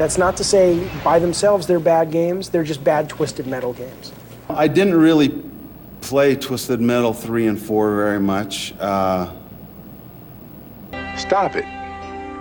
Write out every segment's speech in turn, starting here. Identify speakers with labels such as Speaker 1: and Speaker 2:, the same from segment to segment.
Speaker 1: That's not to say by themselves they're bad games, they're just bad Twisted Metal games.
Speaker 2: I didn't really play Twisted Metal 3 and 4 very much.
Speaker 3: Stop it.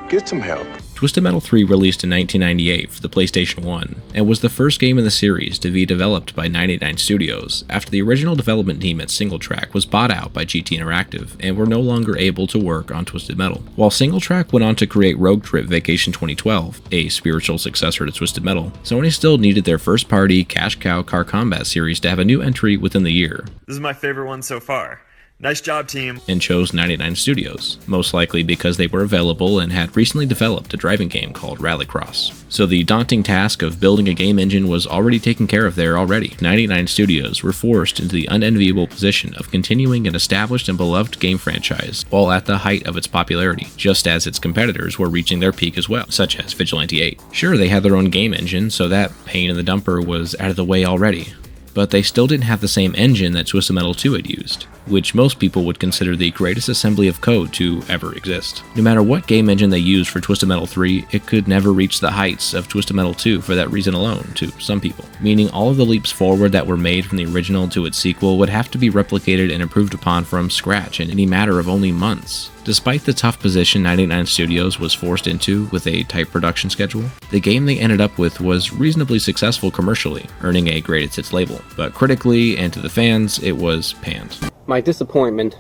Speaker 3: Get some help.
Speaker 4: Twisted Metal 3 released in 1998 for the PlayStation 1, and was the first game in the series to be developed by 99 Studios after the original development team at SingleTrack was bought out by GT Interactive and were no longer able to work on Twisted Metal. While SingleTrack went on to create Rogue Trip Vacation 2012, a spiritual successor to Twisted Metal, Sony still needed their first-party cash cow car combat series to have a new entry within the year.
Speaker 5: This is my favorite one so far. Nice job, team.
Speaker 4: And chose 99 Studios, most likely because they were available and had recently developed a driving game called Rallycross. So the daunting task of building a game engine was already taken care of there already. 99 Studios were forced into the unenviable position of continuing an established and beloved game franchise while at the height of its popularity, just as its competitors were reaching their peak as well, such as Vigilante 8. Sure, they had their own game engine, so that pain in the dumper was out of the way already, but they still didn't have the same engine that Twisted Metal 2 had used, which most people would consider the greatest assembly of code to ever exist. No matter what game engine they used for Twisted Metal 3, it could never reach the heights of Twisted Metal 2 for that reason alone, to some people. Meaning all of the leaps forward that were made from the original to its sequel would have to be replicated and improved upon from scratch in any matter of only months. Despite the tough position 99 Studios was forced into with a tight production schedule, the game they ended up with was reasonably successful commercially, earning a Greatest Hits label, but critically and to the fans, it was panned.
Speaker 6: My disappointment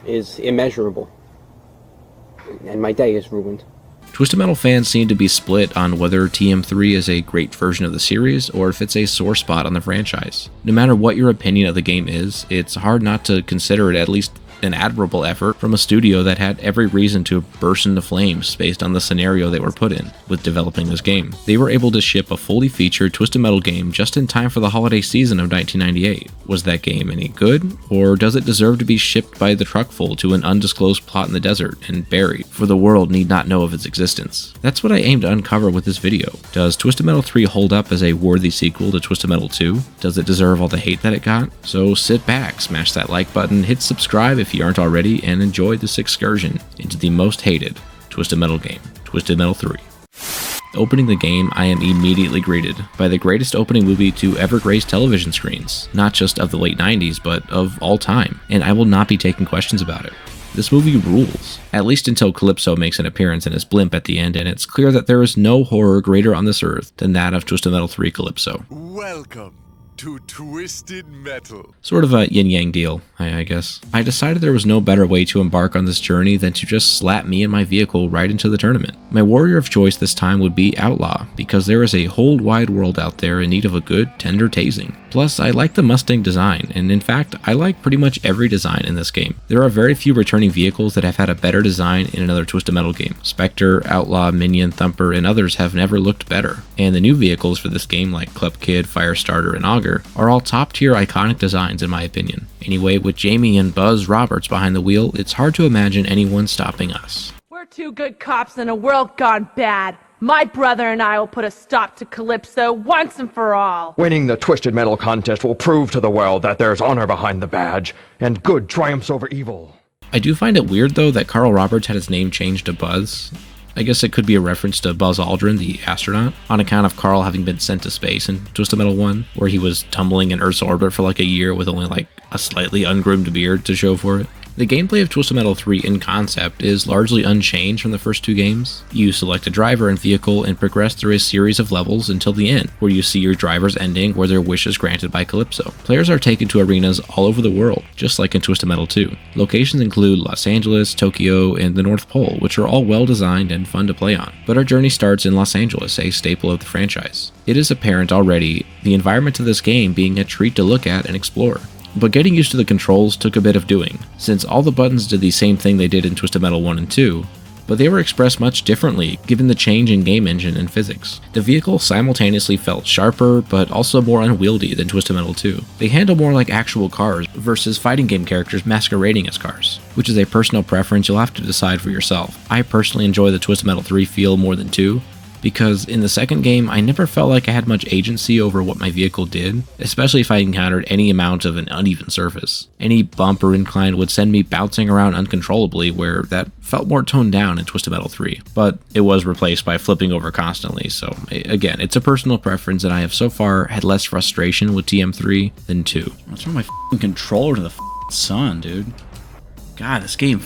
Speaker 6: is immeasurable, and my day is ruined.
Speaker 4: Twisted Metal fans seem to be split on whether TM3 is a great version of the series or if it's a sore spot on the franchise. No matter what your opinion of the game is, it's hard not to consider it at least an admirable effort from a studio that had every reason to burst into flames based on the scenario they were put in with developing this game. They were able to ship a fully featured Twisted Metal game just in time for the holiday season of 1998. Was that game any good, or does it deserve to be shipped by the truckful to an undisclosed plot in the desert and buried, for the world need not know of its existence? That's what I aim to uncover with this video. Does Twisted Metal 3 hold up as a worthy sequel to Twisted Metal 2? Does it deserve all the hate that it got? So sit back, smash that like button, hit subscribe if you aren't already, and enjoy this excursion into the most hated Twisted Metal game, Twisted Metal 3. Opening the game, I am immediately greeted by the greatest opening movie to ever grace television screens, not just of the late 90s, but of all time, and I will not be taking questions about it. This movie rules, at least until Calypso makes an appearance in his blimp at the end, and it's clear that there is no horror greater on this earth than that of Twisted Metal 3 Calypso.
Speaker 3: Welcome to Twisted Metal.
Speaker 4: Sort of a yin-yang deal, I guess. I decided there was no better way to embark on this journey than to just slap me and my vehicle right into the tournament. My warrior of choice this time would be Outlaw, because there is a whole wide world out there in need of a good, tender tasing. Plus, I like the Mustang design, and in fact, I like pretty much every design in this game. There are very few returning vehicles that have had a better design in another Twisted Metal game. Spectre, Outlaw, Minion, Thumper, and others have never looked better. And the new vehicles for this game, like Club Kid, Firestarter, and Augur, are all top-tier iconic designs in my opinion. Anyway, with Jamie and Buzz Roberts behind the wheel, it's hard to imagine anyone stopping us.
Speaker 7: We're two good cops in a world gone bad. My brother and I will put a stop to Calypso once and for all.
Speaker 8: Winning the Twisted Metal contest will prove to the world that there's honor behind the badge, and good triumphs over evil.
Speaker 4: I do find it weird though that Carl Roberts had his name changed to Buzz. I guess it could be a reference to Buzz Aldrin, the astronaut, on account of Carl having been sent to space in Twisted Metal 1, where he was tumbling in Earth's orbit for like a year with only like a slightly ungroomed beard to show for it. The gameplay of Twisted Metal 3 in concept is largely unchanged from the first two games. You select a driver and vehicle and progress through a series of levels until the end, where you see your driver's ending where their wish is granted by Calypso. Players are taken to arenas all over the world, just like in Twisted Metal 2. Locations include Los Angeles, Tokyo, and the North Pole, which are all well designed and fun to play on. But our journey starts in Los Angeles, a staple of the franchise. It is apparent already, the environment of this game being a treat to look at and explore. But getting used to the controls took a bit of doing, since all the buttons did the same thing they did in Twisted Metal 1 and 2, but they were expressed much differently given the change in game engine and physics. The vehicle simultaneously felt sharper, but also more unwieldy than Twisted Metal 2. They handle more like actual cars versus fighting game characters masquerading as cars, which is a personal preference you'll have to decide for yourself. I personally enjoy the Twisted Metal 3 feel more than 2, because in the second game, I never felt like I had much agency over what my vehicle did, especially if I encountered any amount of an uneven surface. Any bump or incline would send me bouncing around uncontrollably, where that felt more toned down in Twisted Metal 3, but it was replaced by flipping over constantly, so again, it's a personal preference, and I have so far had less frustration with TM3 than 2.
Speaker 9: What's wrong with my f***ing controller to the f***ing sun, dude? God, this game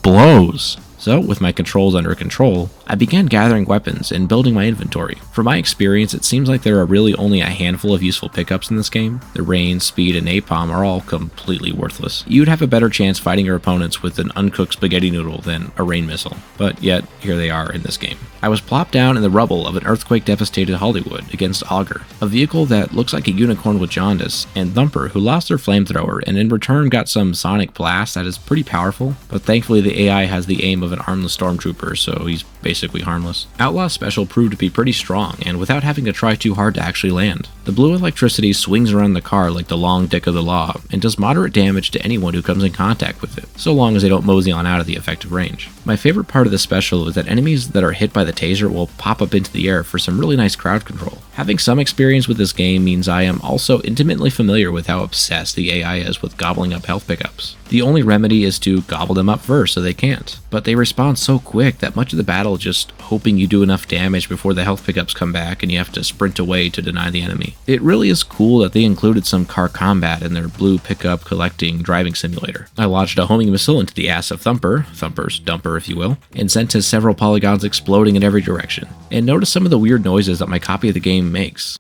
Speaker 4: blows. So, with my controls under control, I began gathering weapons and building my inventory. From my experience, it seems like there are really only a handful of useful pickups in this game. The reins, speed, and napalm are all completely worthless. You'd have a better chance fighting your opponents with an uncooked spaghetti noodle than a rain missile, but yet, here they are in this game. I was plopped down in the rubble of an earthquake-devastated Hollywood against Augur, a vehicle that looks like a unicorn with jaundice, and Thumper, who lost their flamethrower and in return got some sonic blast that is pretty powerful, but thankfully the AI has the aim of an armless stormtrooper, so he's basically harmless. Outlaw's special proved to be pretty strong, and without having to try too hard to actually land. The blue electricity swings around the car like the long dick of the law, and does moderate damage to anyone who comes in contact with it, so long as they don't mosey on out of the effective range. My favorite part of the special is that enemies that are hit by the taser will pop up into the air for some really nice crowd control. Having some experience with this game means I am also intimately familiar with how obsessed the AI is with gobbling up health pickups. The only remedy is to gobble them up first so they can't, but they respond so quick that much of the battle is just hoping you do enough damage before the health pickups come back and you have to sprint away to deny the enemy. It really is cool that they included some car combat in their blue pickup collecting driving simulator. I launched a homing missile into the ass of Thumper, Thumper's dumper if you will, and sent his several polygons exploding in every direction. And notice some of the weird noises that my copy of the game makes.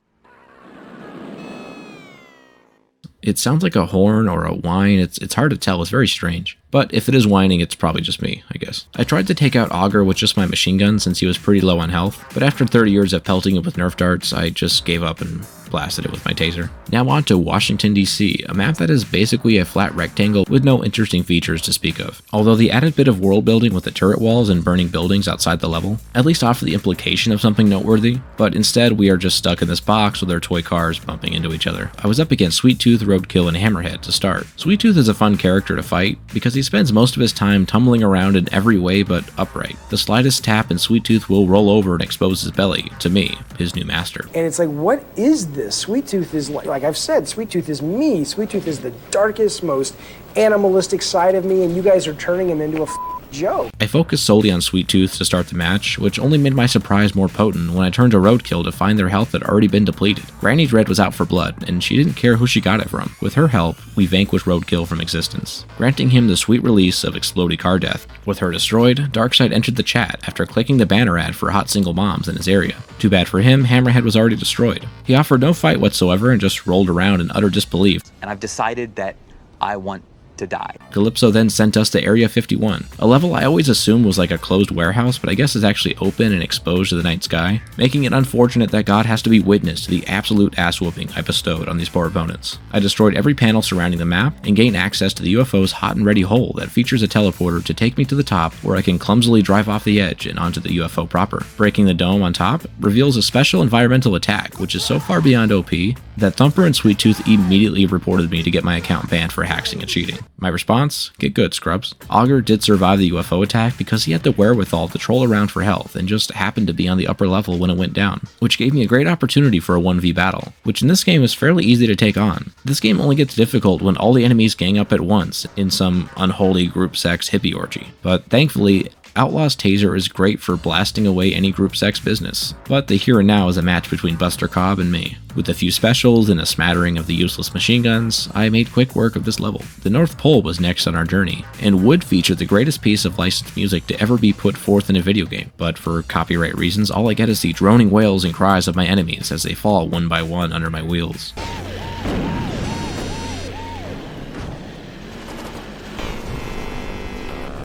Speaker 4: It sounds like a horn or a whine, it's hard to tell, it's very strange. But if it is whining, it's probably just me, I guess. I tried to take out Augur with just my machine gun since he was pretty low on health, but after 30 years of pelting it with Nerf darts, I just gave up and blasted it with my taser. Now on to Washington, D.C., a map that is basically a flat rectangle with no interesting features to speak of. Although the added bit of world building with the turret walls and burning buildings outside the level at least offer the implication of something noteworthy, but instead we are just stuck in this box with our toy cars bumping into each other. I was up against Sweet Tooth, Roadkill, and Hammerhead to start. Sweet Tooth is a fun character to fight because he spends most of his time tumbling around in every way but upright. The slightest tap and Sweet Tooth will roll over and expose his belly to me, his new master.
Speaker 1: And it's like, what is this? Sweet Tooth is like I've said, Sweet Tooth is me. Sweet Tooth is the darkest, most animalistic side of me, and you guys are turning him into a joke.
Speaker 4: I focused solely on Sweet Tooth to start the match, which only made my surprise more potent when I turned to Roadkill to find their health had already been depleted. Granny Dread was out for blood, and she didn't care who she got it from. With her help, we vanquished Roadkill from existence, granting him the sweet release of exploding car death. With her destroyed, Darkseid entered the chat after clicking the banner ad for hot single moms in his area. Too bad for him, Hammerhead was already destroyed. He offered no fight whatsoever and just rolled around in utter disbelief.
Speaker 10: And I've decided that I want to die.
Speaker 4: Calypso then sent us to Area 51, a level I always assumed was like a closed warehouse, but I guess is actually open and exposed to the night sky, making it unfortunate that God has to be witness to the absolute ass whooping I bestowed on these poor opponents. I destroyed every panel surrounding the map and gained access to the UFO's hot and ready hole that features a teleporter to take me to the top where I can clumsily drive off the edge and onto the UFO proper. Breaking the dome on top reveals a special environmental attack, which is so far beyond OP that Thumper and Sweet Tooth immediately reported me to get my account banned for hacking and cheating. My response? Get good, scrubs. Augur did survive the UFO attack because he had the wherewithal to troll around for health and just happened to be on the upper level when it went down, which gave me a great opportunity for a 1v battle, which in this game is fairly easy to take on. This game only gets difficult when all the enemies gang up at once in some unholy group sex hippie orgy, but thankfully, Outlaw's taser is great for blasting away any group sex business, but the here and now is a match between Buster Cobb and me. With a few specials and a smattering of the useless machine guns, I made quick work of this level. The North Pole was next on our journey, and would feature the greatest piece of licensed music to ever be put forth in a video game, but for copyright reasons, all I get is the droning wails and cries of my enemies as they fall one by one under my wheels.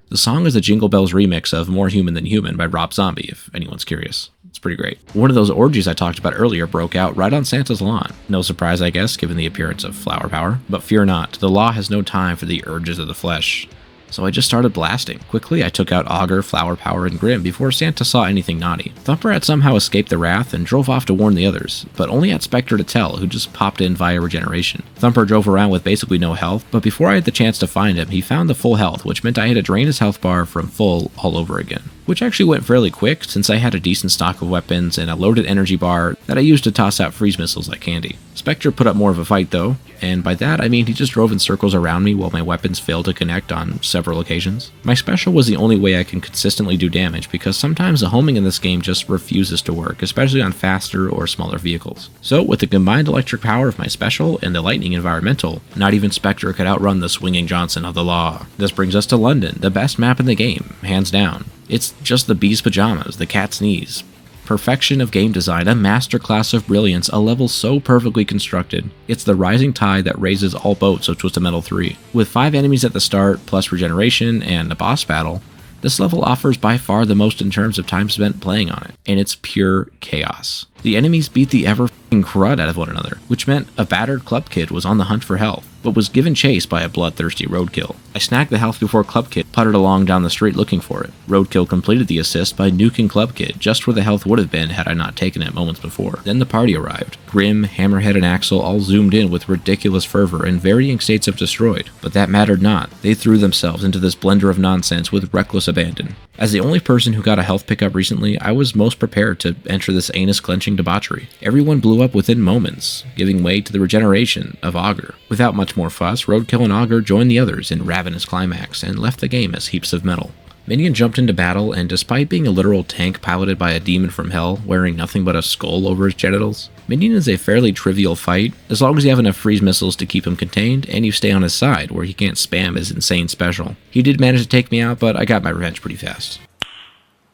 Speaker 4: The song is a Jingle Bells remix of More Human Than Human by Rob Zombie, if anyone's curious. It's pretty great. One of those orgies I talked about earlier broke out right on Santa's lawn. No surprise, I guess, given the appearance of flower power. But fear not, the law has no time for the urges of the flesh. so I just started blasting. Quickly, I took out Augur, Flower Power, and Grim before Santa saw anything naughty. Thumper had somehow escaped the wrath and drove off to warn the others, but only had Spectre to tell, who just popped in via regeneration. Thumper drove around with basically no health, but before I had the chance to find him, he found the full health, which meant I had to drain his health bar from full all over again. Which actually went fairly quick, since I had a decent stock of weapons and a loaded energy bar that I used to toss out freeze missiles like candy. Spectre put up more of a fight though, and by that I mean he just drove in circles around me while my weapons failed to connect on several occasions. My special was the only way I can consistently do damage, because sometimes the homing in this game just refuses to work, especially on faster or smaller vehicles. So with the combined electric power of my special and the lightning environmental, not even Spectre could outrun the swinging Johnson of the law. This brings us to London, the best map in the game, hands down. It's just the bee's pajamas, the cat's knees. Perfection of game design, a masterclass of brilliance, a level so perfectly constructed. It's the rising tide that raises all boats of Twisted Metal 3. With 5 enemies at the start, plus regeneration and a boss battle, this level offers by far the most in terms of time spent playing on it, and it's pure chaos. The enemies beat the ever-f***ing crud out of one another, which meant a battered Club Kid was on the hunt for health, but was given chase by a bloodthirsty Roadkill. I snagged the health before Club Kid puttered along down the street looking for it. Roadkill completed the assist by nuking Club Kid just where the health would have been had I not taken it moments before. Then the party arrived. Grim, Hammerhead, and Axel all zoomed in with ridiculous fervor in varying states of destroyed, but that mattered not. They threw themselves into this blender of nonsense with reckless abandon. As the only person who got a health pickup recently, I was most prepared to enter this anus-clenching debauchery. Everyone blew up within moments, giving way to the regeneration of Augur. Without much more fuss, Roadkill and Augur joined the others in ravenous climax and left the game as heaps of metal. Minion jumped into battle, and despite being a literal tank piloted by a demon from hell wearing nothing but a skull over his genitals, Minion is a fairly trivial fight as long as you have enough freeze missiles to keep him contained and you stay on his side where he can't spam his insane special. He did manage to take me out, but I got my revenge pretty fast.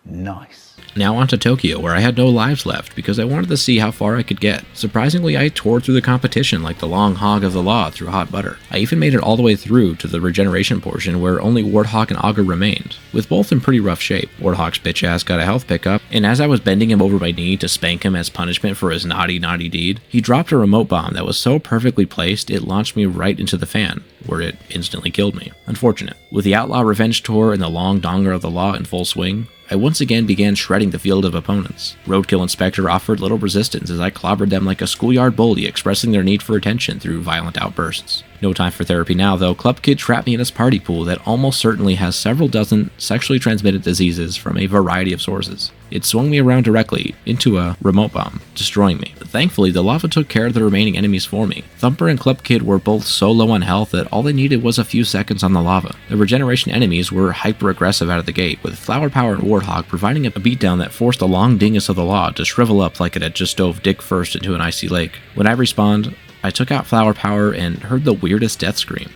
Speaker 10: Nice.
Speaker 4: Now on to Tokyo, where I had no lives left because I wanted to see how far I could get. Surprisingly, I tore through the competition like the long hog of the law through hot butter. I even made it all the way through to the regeneration portion where only Warthog and Augur remained, with both in pretty rough shape. Warthog's bitch ass got a health pickup, and as I was bending him over my knee to spank him as punishment for his naughty deed, he dropped a remote bomb that was so perfectly placed it launched me right into the fan, where it instantly killed me. Unfortunate. With the Outlaw Revenge Tour and the long donger of the law in full swing, I once again began shredding the field of opponents. Roadkill and Spectre offered little resistance as I clobbered them like a schoolyard bully expressing their need for attention through violent outbursts. No time for therapy now though. Club Kid trapped me in his party pool that almost certainly has several dozen sexually transmitted diseases from a variety of sources. It swung me around directly into a remote bomb, destroying me. But thankfully, the lava took care of the remaining enemies for me. Thumper and Club Kid were both so low on health that all they needed was a few seconds on the lava. The regeneration enemies were hyper-aggressive out of the gate, with Flower Power and Warthog providing a beatdown that forced the long dingus of the law to shrivel up like it had just dove dick first into an icy lake. When I respawned, I took out Flower Power and heard the weirdest death scream.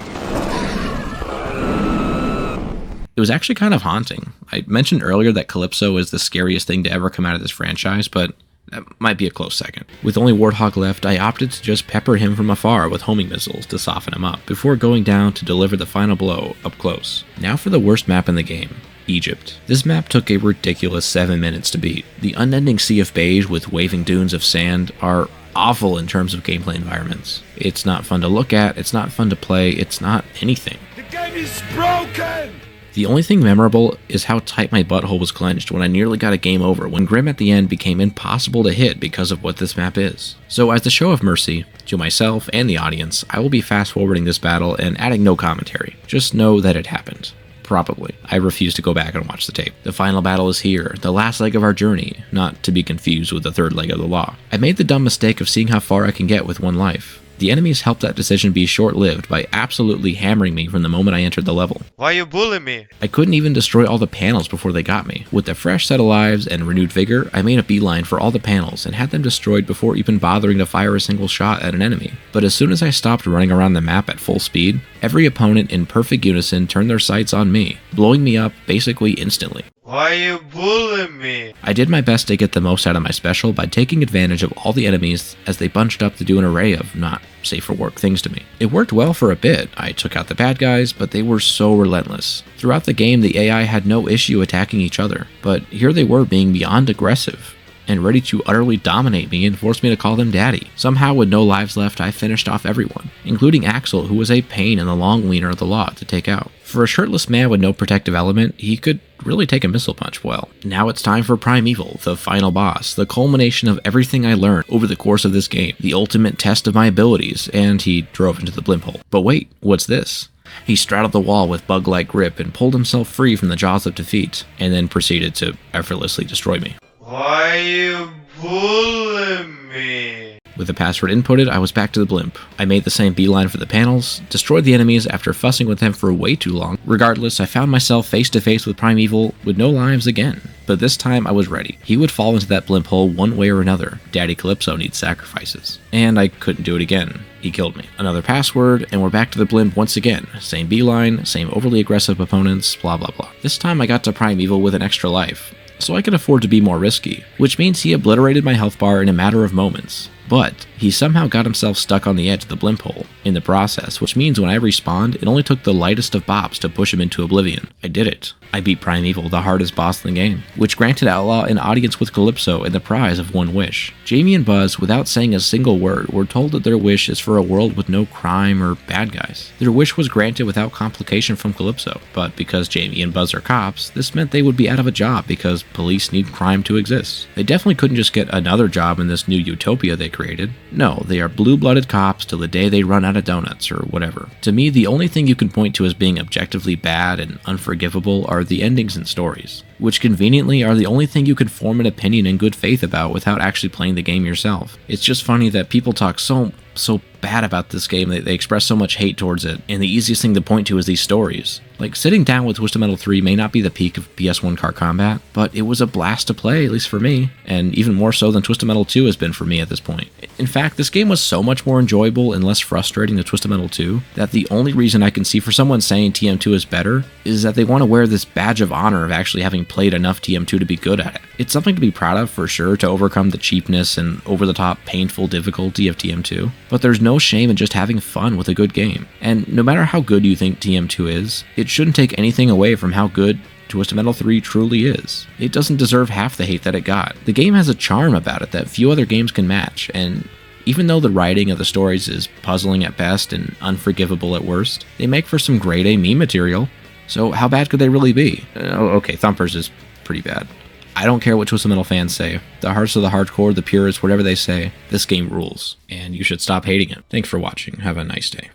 Speaker 4: It was actually kind of haunting. I mentioned earlier that Calypso is the scariest thing to ever come out of this franchise, but that might be a close second. With only Warthog left, I opted to just pepper him from afar with homing missiles to soften him up, before going down to deliver the final blow up close. Now for the worst map in the game. Egypt. This map took a ridiculous 7 minutes to beat. The unending sea of beige with waving dunes of sand are awful in terms of gameplay environments. It's not fun to look at, it's not fun to play, it's not anything.
Speaker 3: The game is broken!
Speaker 4: The only thing memorable is how tight my butthole was clenched when I nearly got a game over when Grim at the end became impossible to hit because of what this map is. So as a show of mercy to myself and the audience, I will be fast forwarding this battle and adding no commentary. Just know that it happened. Probably. I refuse to go back and watch the tape. The final battle is here, the last leg of our journey, not to be confused with the third leg of the law. I made the dumb mistake of seeing how far I can get with one life. The enemies helped that decision be short-lived by absolutely hammering me from the moment I entered the level.
Speaker 11: Why you bully me?
Speaker 4: I couldn't even destroy all the panels before they got me. With a fresh set of lives and renewed vigor, I made a beeline for all the panels and had them destroyed before even bothering to fire a single shot at an enemy. But as soon as I stopped running around the map at full speed, every opponent in perfect unison turned their sights on me, blowing me up basically instantly.
Speaker 11: Why you bully me?
Speaker 4: I did my best to get the most out of my special by taking advantage of all the enemies as they bunched up to do an array of not safe for work things to me. It worked well for a bit. I took out the bad guys, but they were so relentless. Throughout the game, the AI had no issue attacking each other, but here they were being beyond aggressive and ready to utterly dominate me and force me to call them daddy. Somehow, with no lives left, I finished off everyone, including Axel, who was a pain in the long wiener of the law to take out. For a shirtless man with no protective element, he could really take a missile punch well. Now it's time for Primeval, the final boss, the culmination of everything I learned over the course of this game, the ultimate test of my abilities, and he drove into the blimp hole. But wait, what's this? He straddled the wall with bug-like grip and pulled himself free from the jaws of defeat, and then proceeded to effortlessly destroy me.
Speaker 11: Why you bullying me?
Speaker 4: With the password inputted, I was back to the blimp. I made the same beeline for the panels, destroyed the enemies after fussing with them for way too long. Regardless, I found myself face to face with Primeval with no lives again. But this time I was ready. He would fall into that blimp hole one way or another. Daddy Calypso needs sacrifices. And I couldn't do it again. He killed me. Another password, and we're back to the blimp once again. Same beeline, same overly aggressive opponents, blah blah blah. This time I got to Primeval with an extra life, so I could afford to be more risky, which means he obliterated my health bar in a matter of moments. But he somehow got himself stuck on the edge of the blimp hole in the process, which means when I respawned, it only took the lightest of bops to push him into oblivion. I did it. I beat Primeval, the hardest boss in the game, which granted Outlaw an audience with Calypso and the prize of one wish. Jamie and Buzz, without saying a single word, were told that their wish is for a world with no crime or bad guys. Their wish was granted without complication from Calypso, but because Jamie and Buzz are cops, this meant they would be out of a job because police need crime to exist. They definitely couldn't just get another job in this new utopia they created. No, they are blue-blooded cops till the day they run out of donuts or whatever. To me, the only thing you can point to as being objectively bad and unforgivable are the endings and stories, which conveniently are the only thing you can form an opinion in good faith about without actually playing the game yourself. It's just funny that people talk so bad about this game, they express so much hate towards it, and the easiest thing to point to is these stories. Like, sitting down with Twisted Metal 3 may not be the peak of PS1 car combat, but it was a blast to play, at least for me, and even more so than Twisted Metal 2 has been for me at this point. In fact, this game was so much more enjoyable and less frustrating than Twisted Metal 2 that the only reason I can see for someone saying TM2 is better is that they want to wear this badge of honor of actually having played enough TM2 to be good at it. It's something to be proud of for sure to overcome the cheapness and over-the-top painful difficulty of TM2, but there's no shame in just having fun with a good game. And no matter how good you think TM2 is, it shouldn't take anything away from how good Twisted Metal 3 truly is. It doesn't deserve half the hate that it got. The game has a charm about it that few other games can match, and even though the writing of the stories is puzzling at best and unforgivable at worst, they make for some grade A meme material, so how bad could they really be? Okay, Thumpers is pretty bad. I don't care what Twisted Metal fans say. The hearts of the hardcore, the purists, whatever they say, this game rules, and you should stop hating it. Thanks for watching. Have a nice day.